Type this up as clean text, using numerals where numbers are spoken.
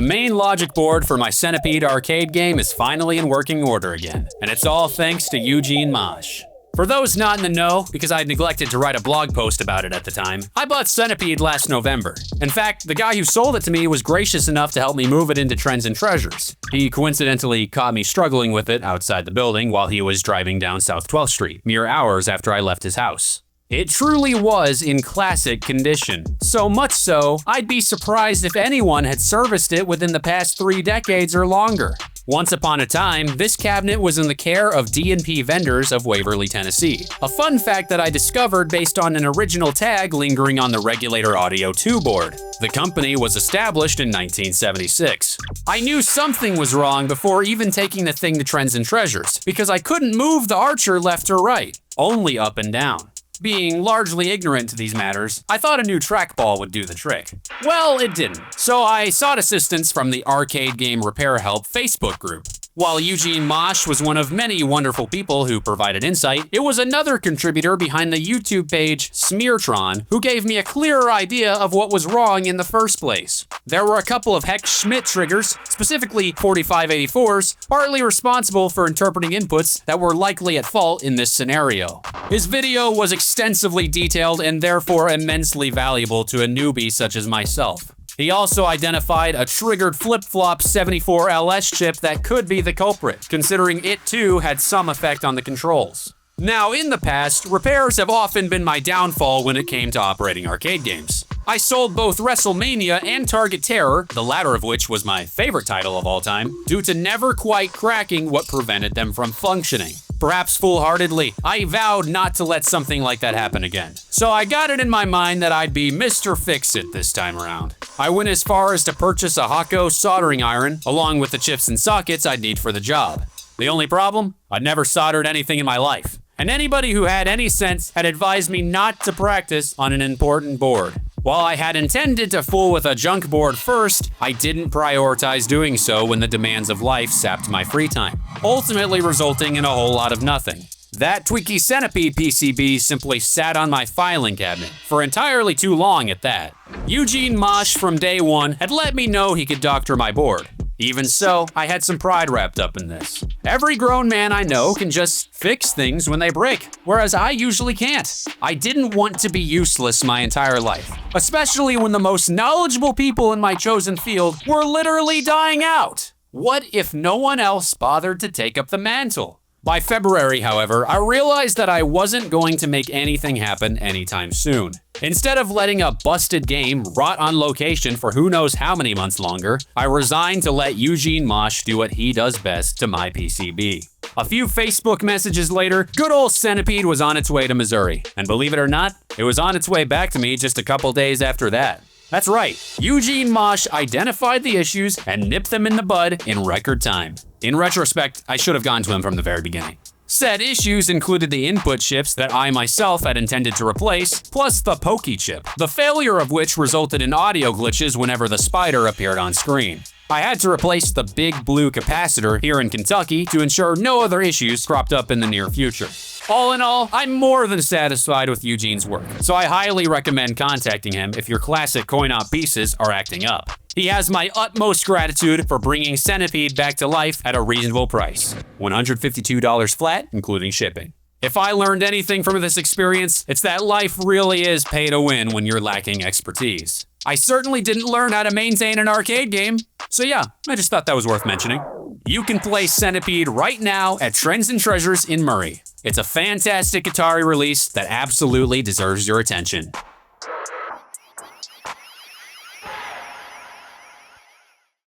The main logic board for my Centipede arcade game is finally in working order again, and it's all thanks to Eugene Mosh. For those not in the know, because I'd neglected to write a blog post about it at the time, I bought Centipede last November. In fact, the guy who sold it to me was gracious enough to help me move it into Trends and Treasures. He coincidentally caught me struggling with it outside the building while he was driving down South 12th Street, mere hours after I left his house. It truly was in classic condition. So much so, I'd be surprised if anyone had serviced it within the past 3 decades or longer. Once upon a time, this cabinet was in the care of D&P Vendors of Waverly, Tennessee. A fun fact that I discovered based on an original tag lingering on the Regulator Audio 2 board. The company was established in 1976. I knew something was wrong before even taking the thing to Trends and Treasures, because I couldn't move the Archer left or right, only up and down. Being largely ignorant to these matters, I thought a new trackball would do the trick. Well, it didn't, so I sought assistance from the Arcade Game Repair Help Facebook group. While Eugene Mosh was one of many wonderful people who provided insight, it was another contributor behind the YouTube page Smeartron who gave me a clearer idea of what was wrong in the first place. There were a couple of Hex Schmidt triggers, specifically 4584s, partly responsible for interpreting inputs that were likely at fault in this scenario. His video was extensively detailed and therefore immensely valuable to a newbie such as myself. He also identified a triggered flip-flop 74LS chip that could be the culprit, considering it too had some effect on the controls. Now, in the past, repairs have often been my downfall when it came to operating arcade games. I sold both WrestleMania and Target Terror, the latter of which was my favorite title of all time, due to never quite cracking what prevented them from functioning. Perhaps foolhardily, I vowed not to let something like that happen again. So I got it in my mind that I'd be Mr. Fix-It this time around. I went as far as to purchase a Hakko soldering iron, along with the chips and sockets I'd need for the job. The only problem? I'd never soldered anything in my life. And anybody who had any sense had advised me not to practice on an important board. While I had intended to fool with a junk board first, I didn't prioritize doing so when the demands of life sapped my free time, ultimately resulting in a whole lot of nothing. That tweaky Centipede PCB simply sat on my filing cabinet, for entirely too long at that. Eugene Mosh from day one had let me know he could doctor my board. Even so, I had some pride wrapped up in this. Every grown man I know can just fix things when they break, whereas I usually can't. I didn't want to be useless my entire life, especially when the most knowledgeable people in my chosen field were literally dying out. What if no one else bothered to take up the mantle? By February, however, I realized that I wasn't going to make anything happen anytime soon. Instead of letting a busted game rot on location for who knows how many months longer, I resigned to let Eugene Mosh do what he does best to my PCB. A few Facebook messages later, good old Centipede was on its way to Missouri. And believe it or not, it was on its way back to me just a couple days after that. That's right, Eugene Mosh identified the issues and nipped them in the bud in record time. In retrospect, I should have gone to him from the very beginning. Said issues included the input chips that I myself had intended to replace, plus the pokey chip, the failure of which resulted in audio glitches whenever the spider appeared on screen. I had to replace the big blue capacitor here in Kentucky to ensure no other issues cropped up in the near future. All in all, I'm more than satisfied with Eugene's work, so I highly recommend contacting him if your classic coin-op pieces are acting up. He has my utmost gratitude for bringing Centipede back to life at a reasonable price, $152 flat, including shipping. If I learned anything from this experience, it's that life really is pay to win when you're lacking expertise. I certainly didn't learn how to maintain an arcade game, so yeah, I just thought that was worth mentioning. You can play Centipede right now at Trends and Treasures in Murray. It's a fantastic Atari release that absolutely deserves your attention.